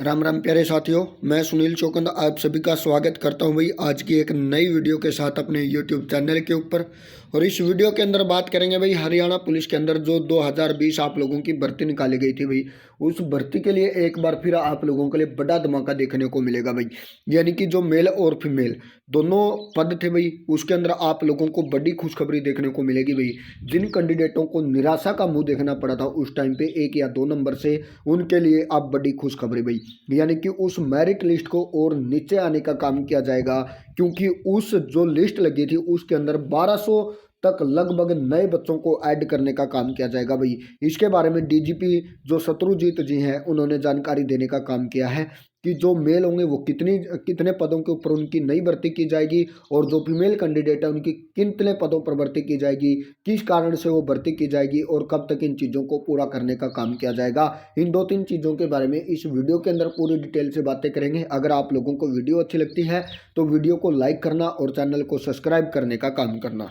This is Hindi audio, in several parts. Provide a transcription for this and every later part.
राम राम प्यारे साथियों, मैं सुनील चौकंद आप सभी का स्वागत करता हूं भाई आज की एक नई वीडियो के साथ अपने YouTube चैनल के ऊपर। और इस वीडियो के अंदर बात करेंगे भाई हरियाणा पुलिस के अंदर जो 2020 आप लोगों की भर्ती निकाली गई थी भाई, उस भर्ती के लिए एक बार फिर आप लोगों के लिए बड़ा धमाका देखने को मिलेगा भाई। यानी कि जो मेल और फीमेल दोनों पद थे भाई, उसके अंदर आप लोगों को बड़ी खुशखबरी देखने को मिलेगी भाई। जिन कैंडिडेटों को निराशा का मुंह देखना पड़ा था उस टाइम पे 1 या 2 नंबर से, उनके लिए अब बड़ी खुशखबरी भाई। यानी कि उस मेरिट लिस्ट को और नीचे आने का काम किया जाएगा, क्योंकि उस जो लिस्ट लगी थी उसके अंदर 1200 तक लगभग नए बच्चों को ऐड करने का काम किया जाएगा भाई। इसके बारे में डीजीपी जो शत्रुजीत जी हैं उन्होंने जानकारी देने का काम किया है कि जो मेल होंगे वो कितने पदों के ऊपर उनकी नई भर्ती की जाएगी, और जो फीमेल कैंडिडेट है उनकी कितने पदों पर भर्ती की जाएगी, किस कारण से वो भर्ती की जाएगी और कब तक इन चीज़ों को पूरा करने का काम किया जाएगा। इन 2-3 चीज़ों के बारे में इस वीडियो के अंदर पूरी डिटेल से बातें करेंगे। अगर आप लोगों को वीडियो अच्छी लगती है तो वीडियो को लाइक करना और चैनल को सब्सक्राइब करने का काम करना।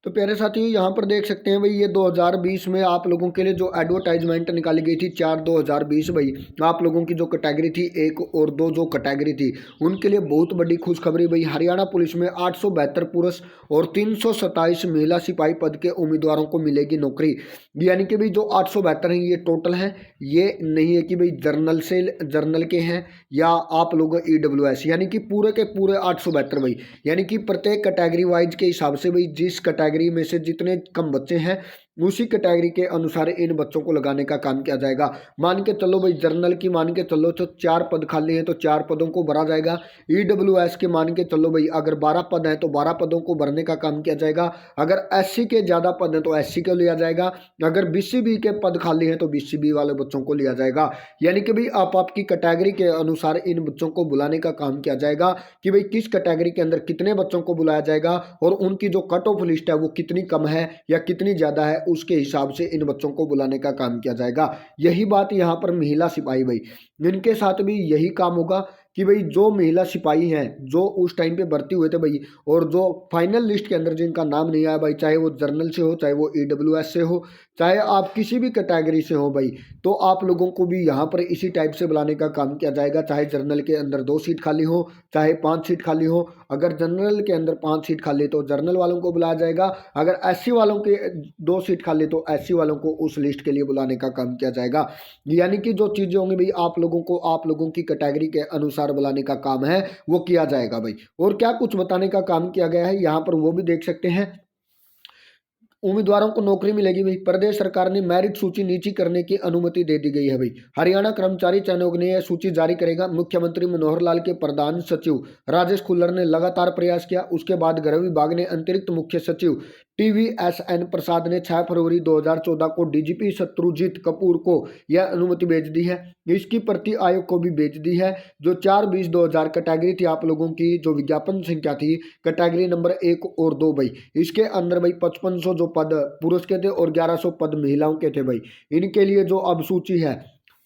तो प्यारे साथियों, यहाँ पर देख सकते हैं भाई, ये 2020 में आप लोगों के लिए जो एडवर्टाइजमेंट निकाली गई थी 4/2020 भाई, आप लोगों की जो कैटेगरी थी 1 और 2 जो कैटेगरी थी उनके लिए बहुत बड़ी खुशखबरी भाई। हरियाणा पुलिस में 872 पुरुष और 327 महिला सिपाही पद के उम्मीदवारों को मिलेगी नौकरी। यानी कि भाई जो 872 हैं ये टोटल हैं, ये नहीं है कि भाई जर्नल के हैं या आप लोग EWS, यानी कि पूरे के पूरे 872 भाई। यानी कि प्रत्येक कैटेगरी वाइज के हिसाब से भाई, जिस कैटेगरी में से जितने कम बच्चे हैं उसी कैटेगरी के अनुसार इन बच्चों को लगाने का काम किया जाएगा। मान के चलो भाई, जर्नल की मान के चलो तो 4 पद खाली हैं तो 4 पदों को भरा जाएगा। EWS के मान के चलो भाई, अगर 12 पद हैं तो 12 पदों को भरने का काम किया जाएगा। अगर SC के ज़्यादा पद हैं तो SC को लिया जाएगा। अगर BCB के पद खाली हैं तो BCB वाले बच्चों को लिया जाएगा। यानी कि भाई आपकी कैटेगरी के अनुसार इन बच्चों को बुलाने का काम किया जाएगा कि भाई किस कैटेगरी के अंदर कितने बच्चों को बुलाया जाएगा और उनकी जो कट ऑफ लिस्ट है वो कितनी कम है या कितनी ज़्यादा है, उसके हिसाब से इन बच्चों को बुलाने का काम किया जाएगा। यही बात यहाँ पर महिला सिपाही भाई, इनके साथ भी यही काम होगा कि भाई जो महिला सिपाही हैं जो उस टाइम पे भर्ती हुए थे भाई, और जो फाइनल लिस्ट के अंदर जिनका नाम नहीं आया भाई, चाहे वो जर्नल से हो, चाहे वो EWS से हो, चाहे आप किसी भी कैटेगरी से हो भाई, तो आप लोगों को भी यहाँ पर इसी टाइप से बुलाने का काम किया जाएगा। चाहे जर्नल के अंदर 2 सीट खाली हो, चाहे 5 सीट खाली हो। अगर जनरल के अंदर 5 सीट खाली तो जर्नल वालों को बुलाया जाएगा। अगर SC वालों के 2 सीट खाली तो SC वालों को उस लिस्ट के लिए बुलाने का काम किया जाएगा। यानी कि जो चीज़ें होंगी भाई, आप लोगों की कैटेगरी के अनुसार बुलाने का काम है वो किया जाएगा भाई। और क्या कुछ बताने का काम किया गया है यहाँ पर वो भी देख सकते हैं। उम्मीदवारों को नौकरी मिलेगी भाई। प्रदेश सरकार ने मेरिट सूची नीची करने की अनुमति दे दी गई है भाई। हरियाणा कर्मचारी चयन आयोग ने यह सूची जारी करेगा। मुख्यमंत्री मनोहर लाल के प्रधान सचिव राजेश खुल्लर ने लगातार प्रयास किया। उसके बाद गृह विभाग ने अतिरिक्त मुख्य सचिव TVSN प्रसाद ने 6 फरवरी 2014 को DGP शत्रुजीत कपूर को यह अनुमति भेज दी है। इसकी प्रति आयोग को भी भेज दी है। जो 4/20/2000 कैटेगरी थी आप लोगों की, जो विज्ञापन संख्या थी कैटेगरी नंबर 1 और 2 भाई, इसके अंदर भाई 5500 जो पद पुरुष के थे और 1100 पद महिलाओं के थे भाई। इनके लिए जो अब सूची है,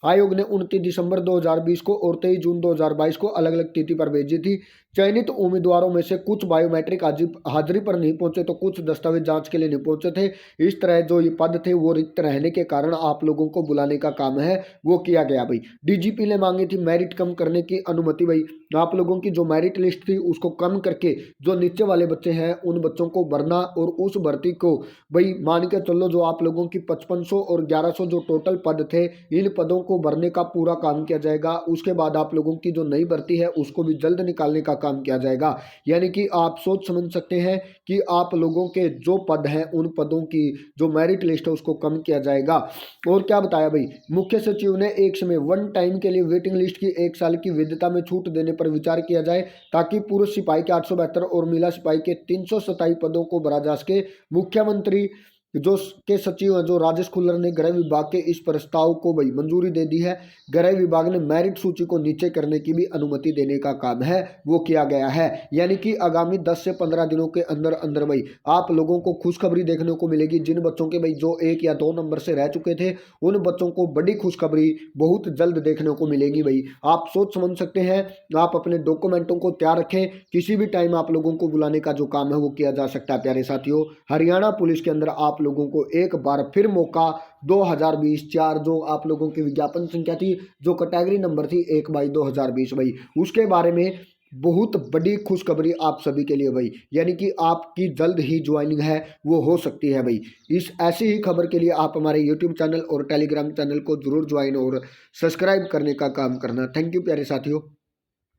आयोग ने 29 दिसंबर 2020 को और 23 जून 2022 को अलग अलग तिथि पर भेजी थी। चयनित उम्मीदवारों में से कुछ बायोमेट्रिक हाजिरी पर नहीं पहुंचे तो कुछ दस्तावेज जांच के लिए नहीं पहुंचे थे। इस तरह जो ये पद थे वो रिक्त रहने के कारण आप लोगों को बुलाने का काम है वो किया गया भाई। DGP ने मांगी थी मेरिट कम करने की अनुमति भाई। आप लोगों की जो मेरिट लिस्ट थी उसको कम करके जो नीचे वाले बच्चे हैं उन बच्चों को भरना, और उस भर्ती को भाई मान के चलो जो आप लोगों की 5500 और 1100 जो टोटल पद थे, इन पदों को भरने का पूरा काम किया जाएगा। उसके बाद आप लोगों की जो नई भर्ती है उसको भी जल्द निकालने का काम किया जाएगा। यानी कि आप सोच समझ सकते हैं कि आप लोगों के जो पद हैं उन पदों की जो मेरिट लिस्ट है उसको कम किया जाएगा। और क्या बताया भाई, मुख्य सचिव ने एक समय 1 टाइम के लिए वेटिंग लिस्ट की 1 साल की वैधता में छूट देने पर विचार किया जाए, ताकि पुरुष सिपाही के 872 और महिला सिपाही के 327 पदों को भरा जा सके। मुख्यमंत्री जो के सचिव हैं जो राजेश खुल्लर ने गृह विभाग के इस प्रस्ताव को भाई मंजूरी दे दी है। गृह विभाग ने मेरिट सूची को नीचे करने की भी अनुमति देने का काम है वो किया गया है। यानी कि आगामी 10 से 15 दिनों के अंदर अंदर भाई आप लोगों को खुशखबरी देखने को मिलेगी। जिन बच्चों के भाई जो 1 या 2 नंबर से रह चुके थे उन बच्चों को बड़ी खुशखबरी बहुत जल्द देखने को मिलेगी भाई। आप सोच समझ सकते हैं, आप अपने डॉक्यूमेंटों को तैयार रखें, किसी भी टाइम आप लोगों को बुलाने का जो काम है वो किया जा सकता है। प्यारे साथियों, हरियाणा पुलिस के अंदर आप आप लोगों को एक बार फिर मौका 2020-4 जो आप लोगों की विज्ञापन संख्या थी, जो कैटेगरी नंबर थी 1/2020 भाई, उसके बारे में बहुत बड़ी खुशखबरी आप सभी के लिए भाई, यानी कि आपकी जल्द ही ज्वाइनिंग है वो हो सकती है भाई। इस ऐसी ही खबर के लिए आप हमारे यूट्यूब चैनल और टेलीग्राम चैनल को जरूर ज्वाइन और सब्सक्राइब करने का काम करना। थैंक यू प्यारे साथियों।